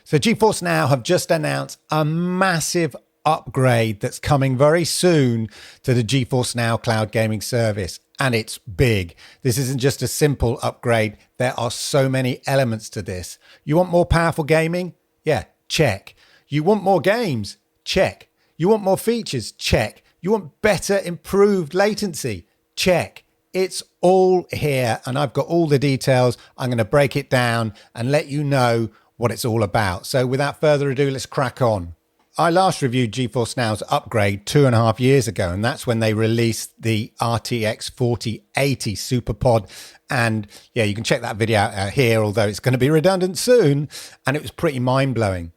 So GeForce Now have just announced a massive upgrade that's coming very soon to the GeForce Now cloud gaming service. And it's big. This isn't just a simple upgrade. There are so many elements to this. You want more powerful gaming? Yeah, check. You want more games? Check. You want more features? Check. You want better improved latency? Check. It's all here, and I've got all the details. I'm going to break it down and let you know what it's all about. So without further ado, let's crack on. I last reviewed GeForce Now's upgrade 2.5 years ago, and that's when they released the RTX 4080 SuperPod. And yeah, you can check that video out here, although it's going to be redundant soon. And it was pretty mind-blowing.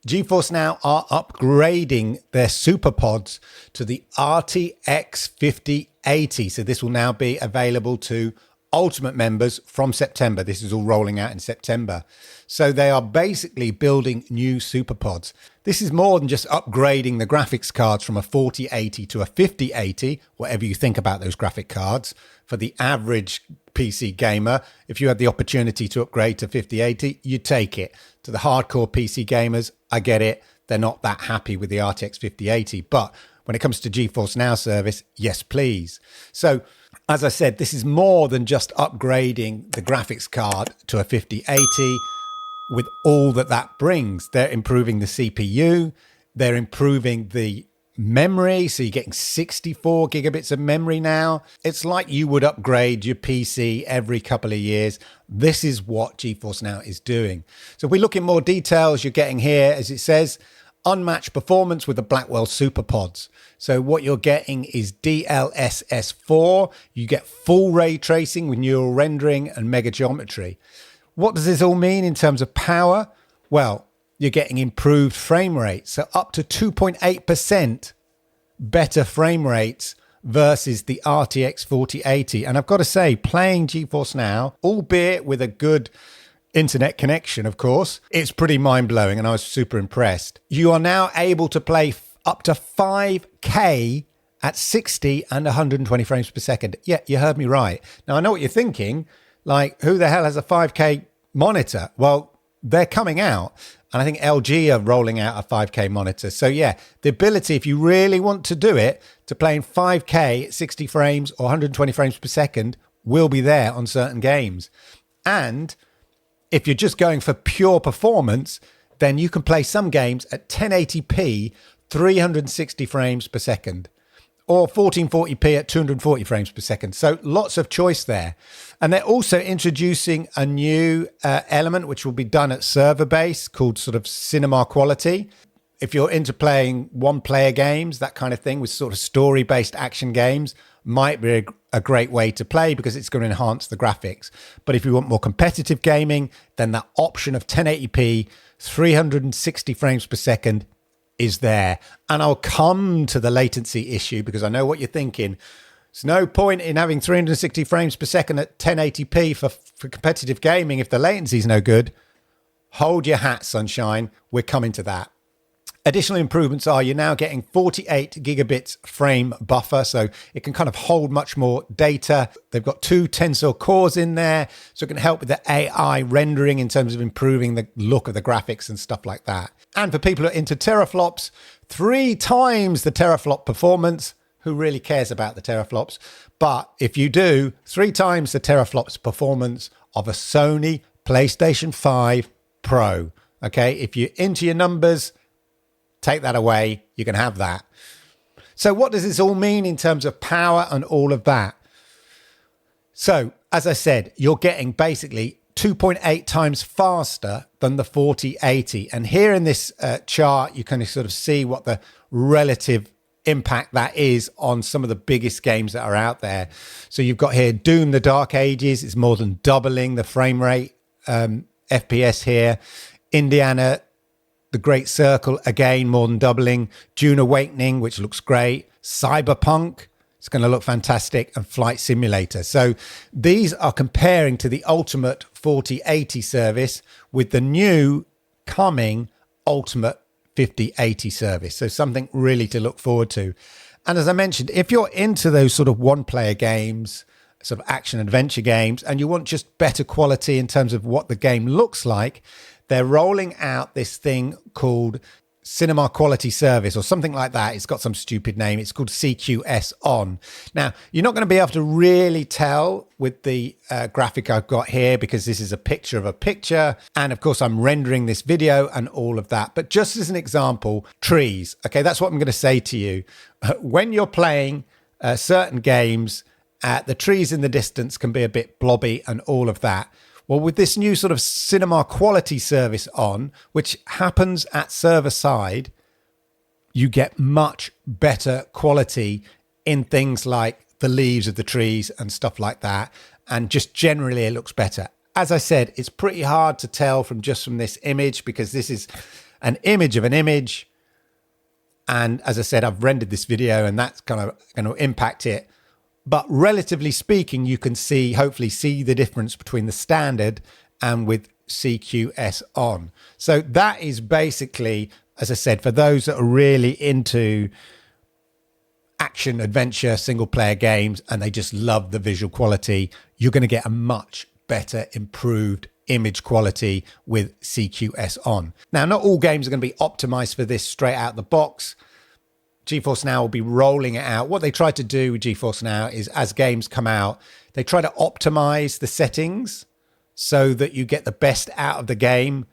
GeForce Now are upgrading their SuperPods to the RTX 5080. So this will now be available to Ultimate members from September. This is all rolling out in September. So they are basically building new SuperPods. This is more than just upgrading the graphics cards from a 4080 to a 5080, whatever you think about those graphic cards. For the average PC gamer, if you had the opportunity to upgrade to 5080, you take it. To the hardcore PC gamers, I get it. They're not that happy with the RTX 5080. But when it comes to GeForce Now service, yes, please. So as I said, this is more than just upgrading the graphics card to a 5080 with all that that brings. They're improving the CPU. They're improving the memory. So you're getting 64 gigabits of memory now. It's like you would upgrade your PC every couple of years. This is what GeForce Now is doing. So if we look in more details, you're getting here, as it says, unmatched performance with the Blackwell SuperPods. So what you're getting is DLSS 4. You get full ray tracing with neural rendering and mega geometry. What does this all mean in terms of power? Well, you're getting improved frame rates. So up to 2.8% better frame rates versus the RTX 4080. And I've got to say, playing GeForce Now, albeit with a good internet connection, of course, it's pretty mind-blowing, and I was super impressed. You are now able to play up to 5K at 60 and 120 frames per second. Yeah, you heard me right. Now, I know what you're thinking, like, who the hell has a 5K monitor? Well, they're coming out, and I think LG are rolling out a 5K monitor. So yeah, the ability, if you really want to do it, to play in 5K at 60 frames or 120 frames per second will be there on certain games. And if you're just going for pure performance, then you can play some games at 1080p, 360 frames per second, or 1440p at 240 frames per second. So lots of choice there. And they're also introducing a new element, which will be done at server base, called sort of cinema quality. If you're into playing one-player games, that kind of thing, with sort of story-based action games, might be a great way to play because it's going to enhance the graphics. But if you want more competitive gaming, then that option of 1080p, 360 frames per second is there. And I'll come to the latency issue because I know what you're thinking. There's no point in having 360 frames per second at 1080p for competitive gaming if the latency is no good. Hold your hat, sunshine. We're coming to that. Additional improvements are you're now getting 48 gigabits frame buffer, so it can kind of hold much more data. They've got 2 Tensor cores in there, so it can help with the AI rendering in terms of improving the look of the graphics and stuff like that. And for people who are into teraflops, 3 times the teraflop performance. Who really cares about the teraflops? But if you do, 3 times the teraflops performance of a Sony PlayStation 5 Pro. Okay, if you're into your numbers, take that away, you can have that. So what does this all mean in terms of power and all of that? So, as I said, you're getting basically 2.8 times faster than the 4080. And here in this chart, you can sort of see what the relative impact that is on some of the biggest games that are out there. So you've got here Doom: The Dark Ages. It's more than doubling the frame rate FPS here. Indiana: The Great Circle, again, more than doubling. Dune Awakening, which looks great. Cyberpunk, it's going to look fantastic. And Flight Simulator. So these are comparing to the Ultimate 4080 service with the new coming Ultimate 5080 service. So something really to look forward to. And as I mentioned, if you're into those sort of one-player games, sort of action adventure games, and you want just better quality in terms of what the game looks like, they're rolling out this thing called Cinema Quality Service or something like that. It's got some stupid name. It's called CQS On. Now, you're not going to be able to really tell with the graphic I've got here because this is a picture of a picture. And of course, I'm rendering this video and all of that. But just as an example, trees. Okay, that's what I'm going to say to you. When you're playing certain games, the trees in the distance can be a bit blobby and all of that. Well, with this new sort of cinema quality service on, which happens at server side, you get much better quality in things like the leaves of the trees and stuff like that. And just generally it looks better. As I said, it's pretty hard to tell from this image because this is an image of an image. And as I said, I've rendered this video and that's kind of going to impact it. But relatively speaking, you can hopefully see the difference between the standard and with CQS on. So that is basically, as I said, for those that are really into action, adventure, single player games, and they just love the visual quality, you're going to get a much better improved image quality with CQS on. Now, not all games are going to be optimized for this straight out the box. GeForce Now will be rolling it out. What they try to do with GeForce Now is as games come out, they try to optimize the settings so that you get the best out of the game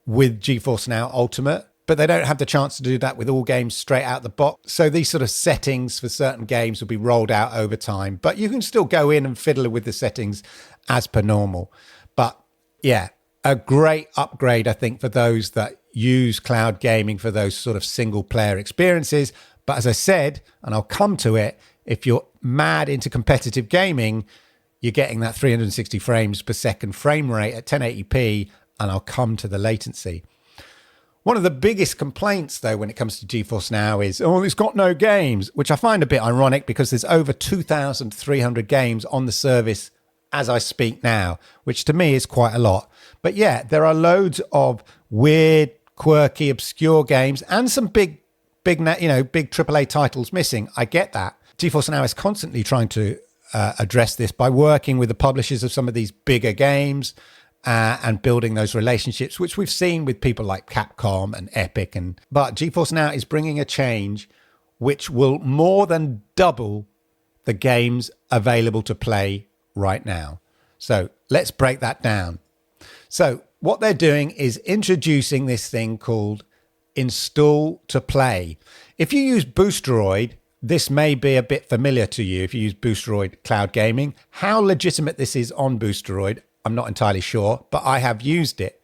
with GeForce Now Ultimate. But they don't have the chance to do that with all games straight out the box. So these sort of settings for certain games will be rolled out over time. But you can still go in and fiddle with the settings as per normal. But yeah, a great upgrade, I think, for those that use cloud gaming for those sort of single player experiences. But as I said, and I'll come to it, if you're mad into competitive gaming, you're getting that 360 frames per second frame rate at 1080p, and I'll come to the latency. One of the biggest complaints, though, when it comes to GeForce Now is, oh, it's got no games, which I find a bit ironic because there's over 2,300 games on the service as I speak now, which to me is quite a lot. But yeah, there are loads of weird, quirky, obscure games and some big AAA titles missing. I get that. GeForce Now is constantly trying to address this by working with the publishers of some of these bigger games and building those relationships, which we've seen with people like Capcom and Epic. But GeForce Now is bringing a change which will more than double the games available to play right now. So let's break that down. So what they're doing is introducing this thing called Install to Play. If you use Boosteroid, this may be a bit familiar to you if you use Boosteroid Cloud Gaming. How legitimate this is on Boosteroid, I'm not entirely sure, but I have used it.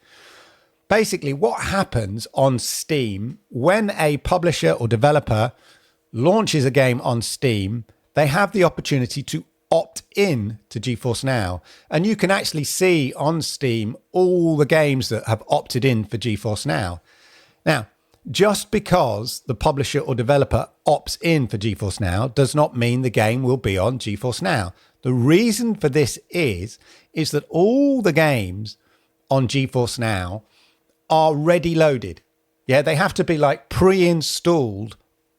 Basically, what happens on Steam when a publisher or developer launches a game on Steam, they have the opportunity to opt in to GeForce Now. And you can actually see on Steam all the games that have opted in for GeForce Now. Now, just because the publisher or developer opts in for GeForce Now does not mean the game will be on GeForce Now. The reason for this is that all the games on GeForce Now are ready loaded. Yeah, they have to be like pre-installed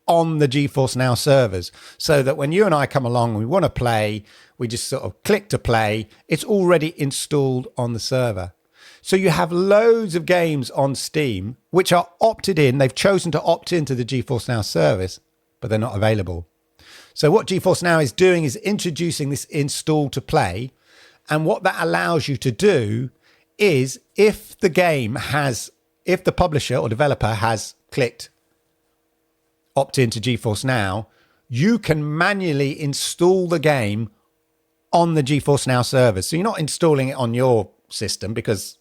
on the GeForce Now servers so that when you and I come along and we want to play, we just sort of click to play. It's already installed on the server. So you have loads of games on Steam which are opted in. They've chosen to opt into the GeForce Now service, but they're not available. So what GeForce Now is doing is introducing this install to play. And what that allows you to do is if the publisher or developer has clicked opt into GeForce Now, you can manually install the game on the GeForce Now servers. So you're not installing it on your system because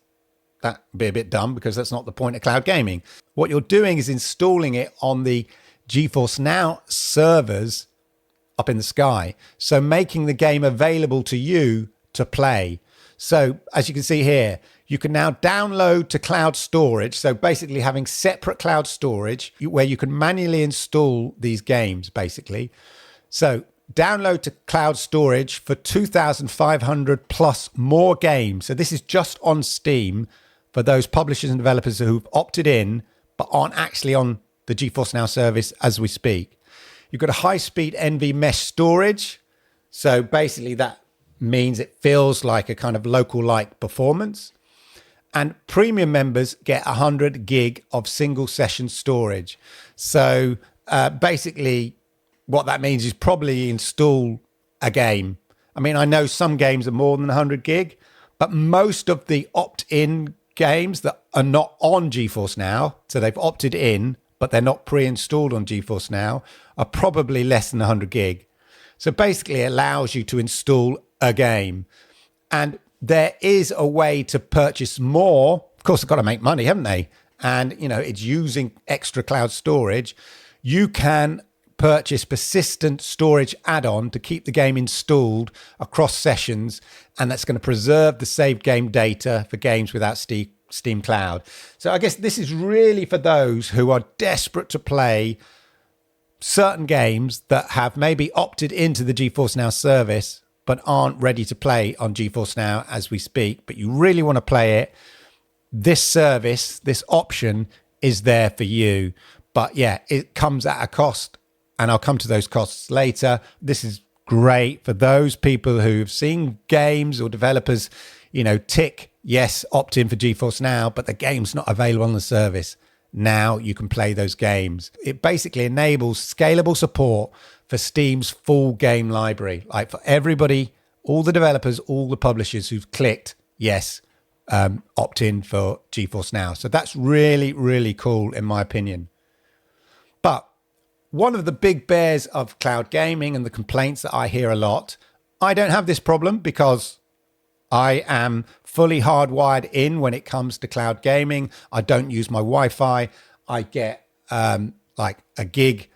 that'd be a bit dumb because that's not the point of cloud gaming. What you're doing is installing it on the GeForce Now servers up in the sky. So making the game available to you to play. So as you can see here, you can now download to cloud storage. So basically having separate cloud storage where you can manually install these games, basically. So download to cloud storage for 2,500 plus more games. So this is just on Steam for those publishers and developers who've opted in, but aren't actually on the GeForce Now service as we speak. You've got a high-speed NVMe storage. So basically that means it feels like a kind of local-like performance. And premium members get 100 gig of single session storage. So basically what that means is probably install a game. I mean, I know some games are more than 100 gig, but most of the opt-in games that are not on GeForce Now, so they've opted in, but they're not pre-installed on GeForce Now, are probably less than 100 gig. So basically it allows you to install a game. And there is a way to purchase more. Of course, they've got to make money, haven't they? And, you know, it's using extra cloud storage. You can purchase persistent storage add-on to keep the game installed across sessions, and that's going to preserve the saved game data for games without Steam Cloud. So I guess this is really for those who are desperate to play certain games that have maybe opted into the GeForce Now service but aren't ready to play on GeForce Now as we speak, but you really want to play it. This service, this option is there for you. But yeah, it comes at a cost, and I'll come to those costs later. This is great for those people who've seen games or developers, you know, tick, yes, opt in for GeForce Now, but the game's not available on the service. Now you can play those games. It basically enables scalable support for Steam's full game library. Like for everybody, all the developers, all the publishers who've clicked, yes, opt in for GeForce Now. So that's really, really cool in my opinion. But one of the big bears of cloud gaming and the complaints that I hear a lot, I don't have this problem because I am fully hardwired in when it comes to cloud gaming. I don't use my Wi-Fi. I get like a gig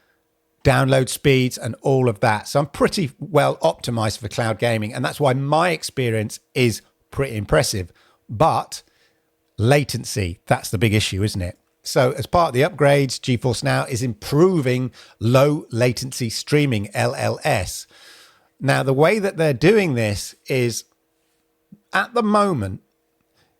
download speeds and all of that. So I'm pretty well optimized for cloud gaming. And that's why my experience is pretty impressive. But latency, that's the big issue, isn't it? So as part of the upgrades, GeForce Now is improving low latency streaming, LLS. Now, the way that they're doing this is at the moment,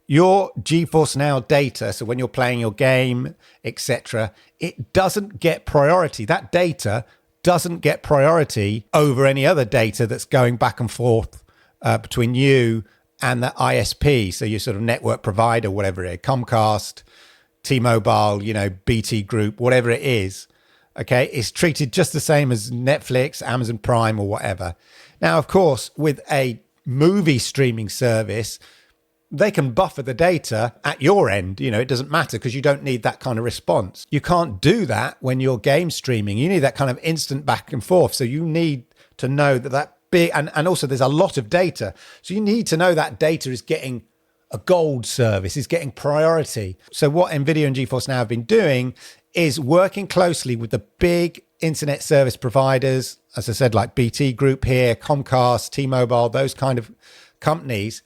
your GeForce Now data, so when you're playing your game, etc., it doesn't get priority. That data doesn't get priority over any other data that's going back and forth between you and the ISP. So your sort of network provider, whatever it is, Comcast, T-Mobile, you know, BT Group, whatever it is, okay, it's treated just the same as Netflix, Amazon Prime, or whatever. Now, of course, with a movie streaming service, they can buffer the data at your end. You know, it doesn't matter because you don't need that kind of response. You can't do that when you're game streaming. You need that kind of instant back and forth. So you need to know that big, and also there's a lot of data. So you need to know that data is getting a gold service, is getting priority. So what NVIDIA and GeForce Now have been doing is working closely with the big internet service providers, as I said, like BT Group here, Comcast, T-Mobile, those kind of companies,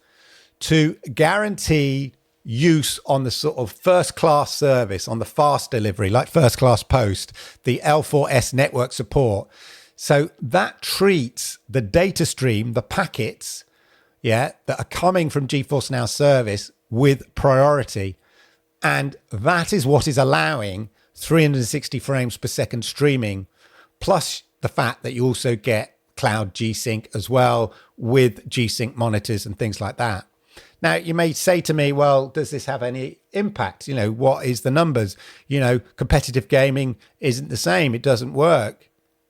to guarantee use on the sort of first class service, on the fast delivery, like first class post, the L4S network support. So that treats the data stream, the packets, that are coming from GeForce Now service with priority. And that is what is allowing 360 frames per second streaming, plus the fact that you also get cloud G-Sync as well with G-Sync monitors and things like that. Now, you may say to me, well, does this have any impact? You know, what is the numbers? You know, competitive gaming isn't the same. It doesn't work.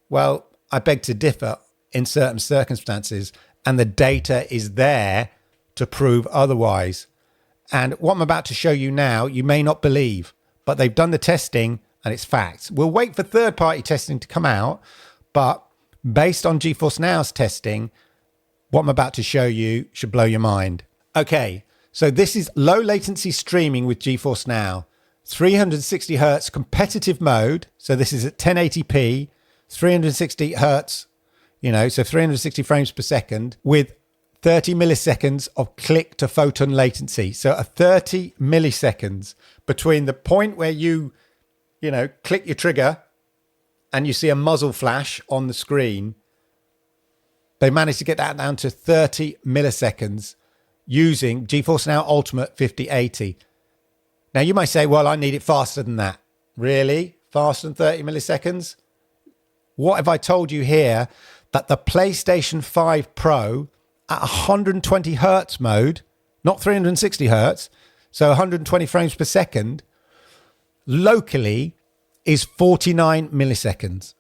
Well, I beg to differ in certain circumstances, and the data is there to prove otherwise. And what I'm about to show you now, you may not believe, but they've done the testing and it's facts. We'll wait for third-party testing to come out, but based on GeForce Now's testing, what I'm about to show you should blow your mind. Okay, so this is low latency streaming with GeForce Now. 360 hertz competitive mode. So this is at 1080p, 360 hertz, you know, so 360 frames per second with 30 milliseconds of click to photon latency. So a 30 milliseconds between the point where you know, click your trigger and you see a muzzle flash on the screen. They managed to get that down to 30 milliseconds using GeForce Now Ultimate 5080. Now you might say, well, I need it faster than that. Really? Faster than 30 milliseconds? What if I told you here that the PlayStation 5 Pro at 120 hertz mode, not 360 hertz, So 120 frames per second locally is 49 milliseconds.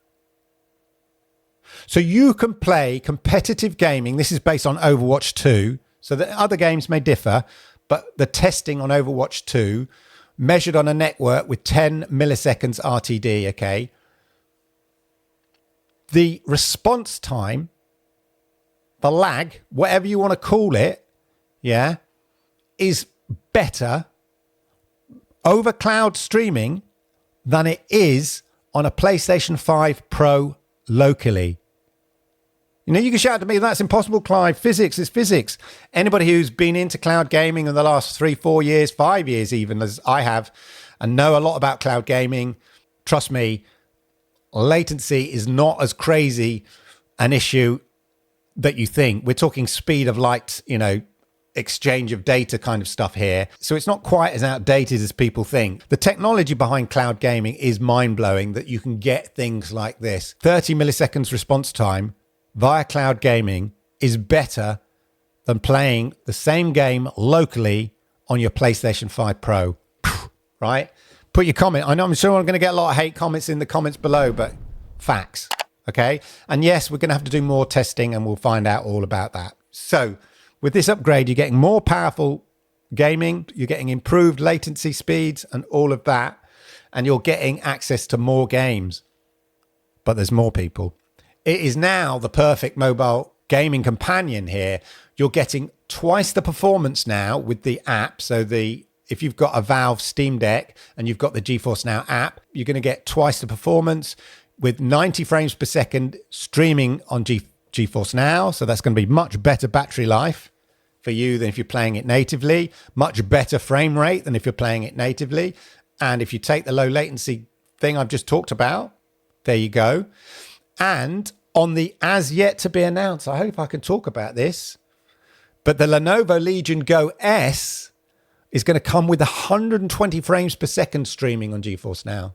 So you can play competitive gaming. This is based on Overwatch 2. So the other games may differ, but the testing on Overwatch 2 measured on a network with 10 milliseconds RTD, okay? The response time, the lag, whatever you want to call it, yeah, is better over cloud streaming than it is on a PlayStation 5 Pro locally. You know, you can shout to me, that's impossible, Clive. Physics is physics. Anybody who's been into cloud gaming in the last 3, 4 years, 5 years even, as I have, and know a lot about cloud gaming, trust me, latency is not as crazy an issue that you think. We're talking speed of light, you know, exchange of data kind of stuff here. So it's not quite as outdated as people think. The technology behind cloud gaming is mind-blowing, that you can get things like this. 30 milliseconds response time via cloud gaming is better than playing the same game locally on your PlayStation 5 Pro, right? Put your comment. I know I'm sure I'm going to get a lot of hate comments in the comments below, but facts, okay? And yes, we're going to have to do more testing and we'll find out all about that. So with this upgrade, you're getting more powerful gaming, you're getting improved latency speeds and all of that, and you're getting access to more games. But there's more people. It is now the perfect mobile gaming companion here. You're getting twice the performance now with the app. So if you've got a Valve Steamdeck and you've got the GeForce NOW app, you're going to get twice the performance with 90 frames per second streaming on GeForce NOW. So that's going to be much better battery life for you than if you're playing it natively. Much better frame rate than if you're playing it natively. And if you take the low latency thing I've just talked about, there you go. And on the as yet to be announced, I hope I can talk about this, but the Lenovo Legion Go S is going to come with 120 frames per second streaming on GeForce NOW.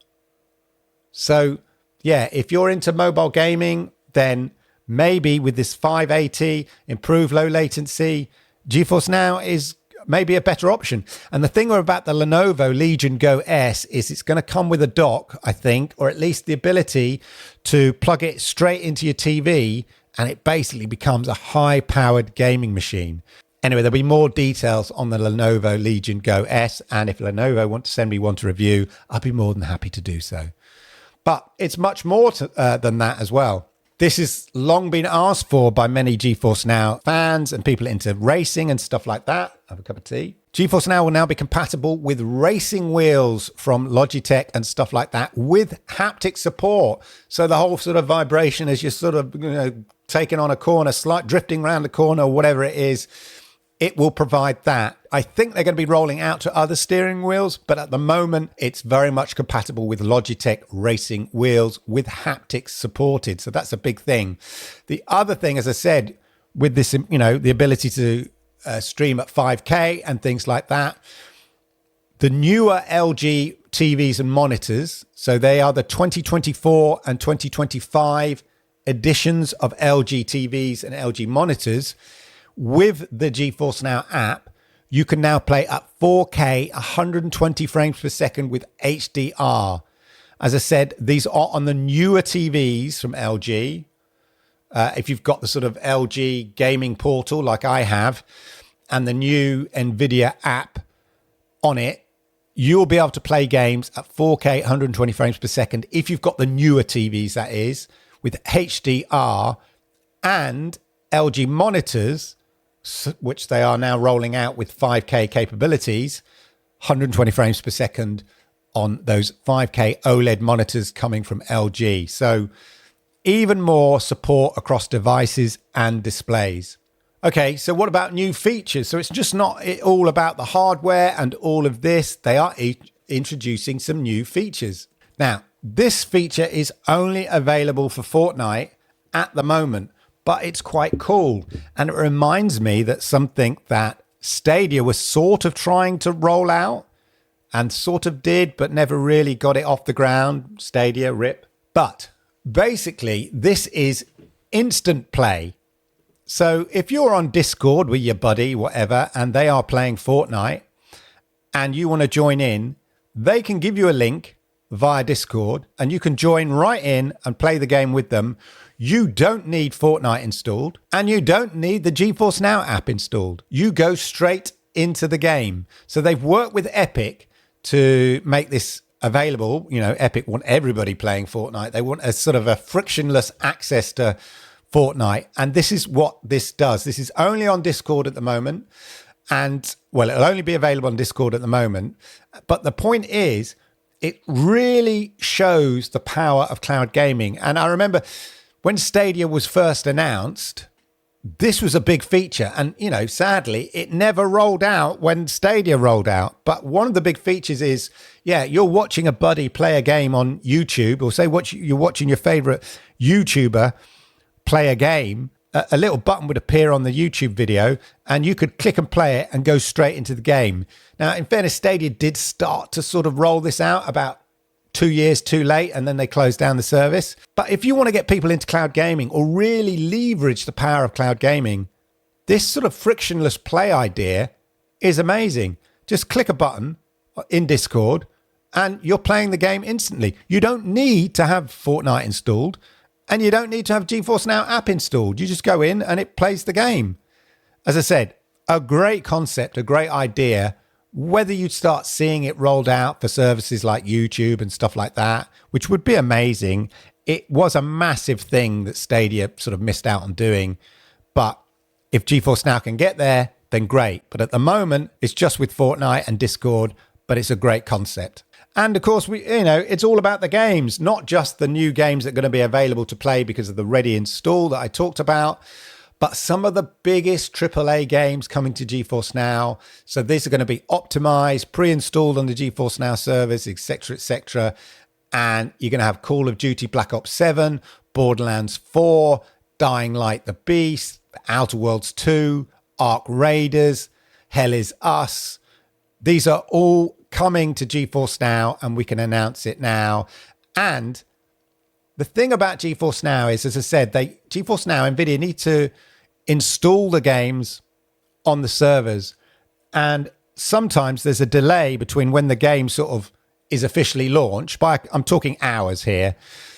So yeah, if you're into mobile gaming, then maybe with this 580 improved low latency, GeForce NOW is maybe a better option. And the thing about the Lenovo Legion Go S is it's going to come with a dock, I think, or at least the ability to plug it straight into your TV, and it basically becomes a high-powered gaming machine. Anyway, there'll be more details on the Lenovo Legion Go S, and if Lenovo want to send me one to review, I'll be more than happy to do so. But it's much more than that as well. This has long been asked for by many GeForce NOW fans and people into racing and stuff like that. Have a cup of tea. GeForce NOW will now be compatible with racing wheels from Logitech and stuff like that with haptic support. So the whole sort of vibration as you're sort of, you know, taking on a corner, drifting around the corner or whatever it is, it will provide that. I think they're going to be rolling out to other steering wheels, but at the moment, it's very much compatible with Logitech racing wheels with haptics supported. So that's a big thing. The other thing, as I said, with this, you know, the ability to stream at 5K and things like that, the newer LG TVs and monitors, so they are the 2024 and 2025 editions of LG TVs and LG monitors. With the GeForce NOW app, you can now play at 4K, 120 frames per second with HDR. As I said, these are on the newer TVs from LG. If you've got the sort of LG gaming portal like I have, and the new NVIDIA app on it, you'll be able to play games at 4K, 120 frames per second. If you've got the newer TVs, that is, with HDR and LG monitors, which they are now rolling out with 5K capabilities, 120 frames per second on those 5K OLED monitors coming from LG. So even more support across devices and displays. Okay, so what about new features? So it's just not all about the hardware and all of this. They are introducing some new features. Now, this feature is only available for Fortnite at the moment, but it's quite cool. And it reminds me that something that Stadia was sort of trying to roll out and sort of did, but never really got it off the ground. Stadia, rip. But basically, this is instant play. So if you're on Discord with your buddy, whatever, and they are playing Fortnite, and you want to join in, they can give you a link via Discord and you can join right in and play the game with them. You don't need Fortnite installed and you don't need the GeForce Now app installed. You go straight into the game. So they've worked with Epic to make this available. You know, Epic want everybody playing Fortnite. They want a sort of a frictionless access to Fortnite. And this is what this does. This is only on Discord at the moment. And, well, it'll only be available on Discord at the moment. But the point is, it really shows the power of cloud gaming. And I remember when Stadia was first announced, this was a big feature. And, you know, sadly, it never rolled out when Stadia rolled out. But one of the big features is, yeah, you're watching a buddy play a game on YouTube, or say you're watching your favorite YouTuber play a game. A little button would appear on the YouTube video and you could click and play it and go straight into the game. Now, in fairness, Stadia did start to sort of roll this out about 2 years too late, and then they closed down the service. But if you want to get people into cloud gaming or really leverage the power of cloud gaming, this sort of frictionless play idea is amazing. Just click a button in Discord and you're playing the game instantly. You don't need to have Fortnite installed. And you don't need to have GeForce Now app installed. You just go in and it plays the game. As I said, a great concept, a great idea. Whether you start seeing it rolled out for services like YouTube and stuff like that, which would be amazing. It was a massive thing that Stadia sort of missed out on doing. But if GeForce Now can get there, then great. But at the moment, it's just with Fortnite and Discord, but it's a great concept. And of course, it's all about the games, not just the new games that are going to be available to play because of the ready install that I talked about, but some of the biggest AAA games coming to GeForce Now. So these are going to be optimized, pre-installed on the GeForce Now service, etc., etc. And you're going to have Call of Duty Black Ops 7, Borderlands 4, Dying Light the Beast, Outer Worlds 2, Ark Raiders, Hell is Us. These are all coming to GeForce Now, and we can announce it now. And the thing about GeForce Now is, as I said, GeForce Now, NVIDIA need to install the games on the servers. And sometimes there's a delay between when the game sort of is officially launched. I'm talking hours here.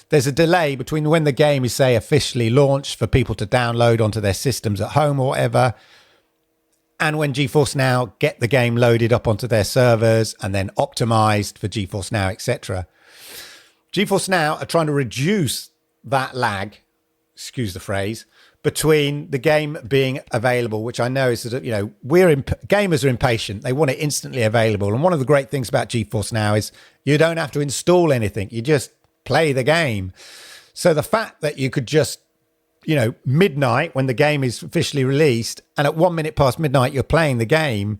There's a delay between when the game is, say, officially launched for people to download onto their systems at home or whatever, and when GeForce Now get the game loaded up onto their servers and then optimized for GeForce Now, etc. GeForce Now are trying to reduce that lag, excuse the phrase, between the game being available, which I know is that, gamers are impatient. They want it instantly available. And one of the great things about GeForce Now is you don't have to install anything. You just play the game. So the fact that you could just midnight when the game is officially released, and at 1 minute past midnight, you're playing the game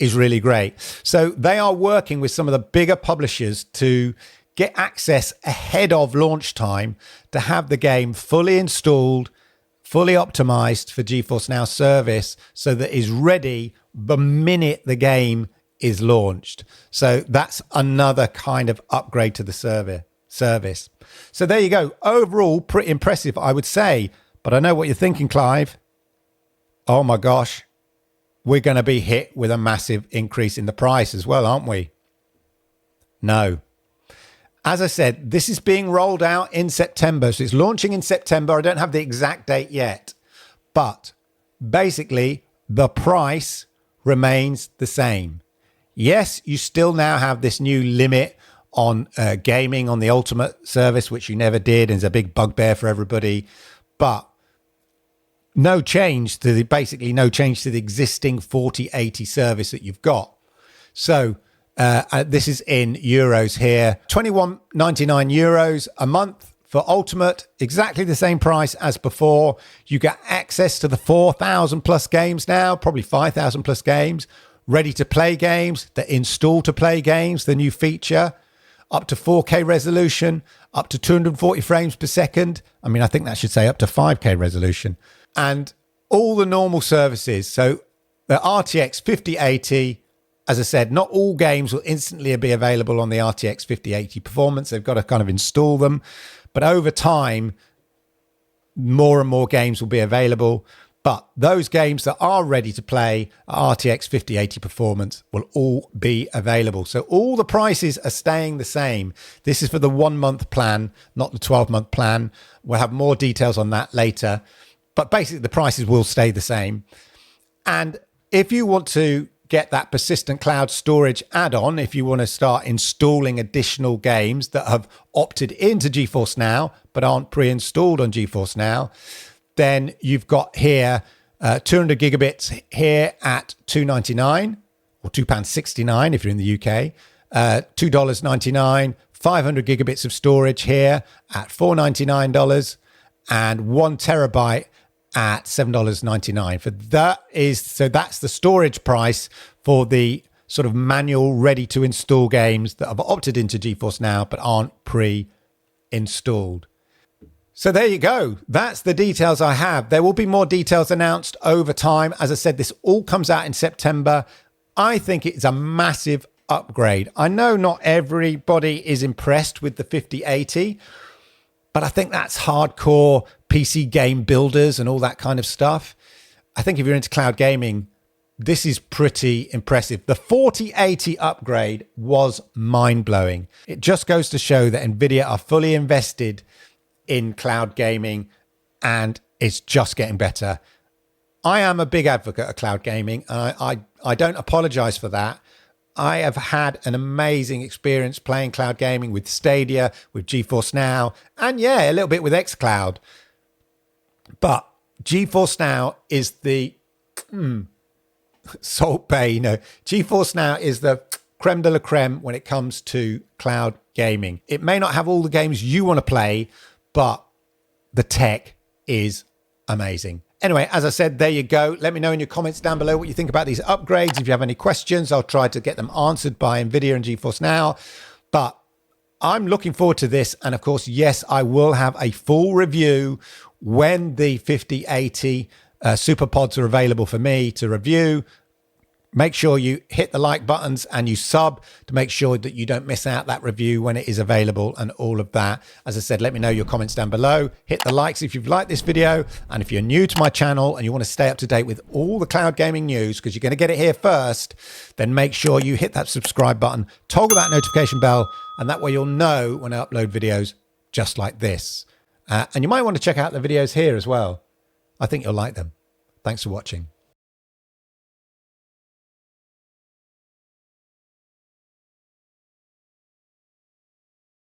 is really great. So they are working with some of the bigger publishers to get access ahead of launch time to have the game fully installed, fully optimized for GeForce Now service so that it is ready the minute the game is launched. So that's another kind of upgrade to the service. So there you go. Overall, pretty impressive, I would say. But I know what you're thinking, Clive. Oh my gosh, we're going to be hit with a massive increase in the price as well, aren't we? No. As I said, this is being rolled out in September. So it's launching in September. I don't have the exact date yet. But basically, the price remains the same. Yes, you still now have this new limit on gaming on the Ultimate service, which you never did, and is a big bugbear for everybody. But no change to the existing 4080 service that you've got. So this is in euros here, 21.99 euros a month for Ultimate, exactly the same price as before. You get access to the 4,000 plus games now, probably 5,000 plus games, ready to play games, the install to play games, the new feature. Up to 4K resolution, up to 240 frames per second. I mean, I think that should say up to 5K resolution. And all the normal services. So the RTX 5080, as I said, not all games will instantly be available on the RTX 5080 performance. They've got to kind of install them. But over time, more and more games will be available. But those games that are ready to play at RTX 5080 performance will all be available. So all the prices are staying the same. This is for the 1 month plan, not the 12-month plan. We'll have more details on that later. But basically the prices will stay the same. And if you want to get that persistent cloud storage add-on, if you want to start installing additional games that have opted into GeForce Now but aren't pre-installed on GeForce Now, then you've got here 200 gigabits here at $2.99 or £2.69 if you're in the UK, $2.99, 500 gigabits of storage here at $4.99, and 1 terabyte at $7.99. So that's the storage price for the sort of manual ready to install games that have opted into GeForce Now but aren't pre-installed. So there you go. That's the details I have. There will be more details announced over time. As I said, this all comes out in September. I think it's a massive upgrade. I know not everybody is impressed with the 5080, but I think that's hardcore PC game builders and all that kind of stuff. I think if you're into cloud gaming, this is pretty impressive. The 4080 upgrade was mind-blowing. It just goes to show that NVIDIA are fully invested in cloud gaming, and it's just getting better. I am a big advocate of cloud gaming, and I don't apologize for that. I have had an amazing experience playing cloud gaming with Stadia, with GeForce Now, and yeah, a little bit with xCloud. But GeForce Now is the Salt Bay, GeForce Now is the creme de la creme when it comes to cloud gaming. It may not have all the games you want to play, but the tech is amazing. Anyway, as I said, there you go. Let me know in your comments down below what you think about these upgrades. If you have any questions, I'll try to get them answered by NVIDIA and GeForce Now. But I'm looking forward to this. And of course, yes, I will have a full review when the 5080 SuperPods are available for me to review. Make sure you hit the like buttons and you sub to make sure that you don't miss out that review when it is available and all of that. As I said, let me know your comments down below. Hit the likes if you've liked this video. And if you're new to my channel and you want to stay up to date with all the cloud gaming news, because you're going to get it here first, then make sure you hit that subscribe button, toggle that notification bell, and that way you'll know when I upload videos just like this. And you might want to check out the videos here as well. I think you'll like them. Thanks for watching.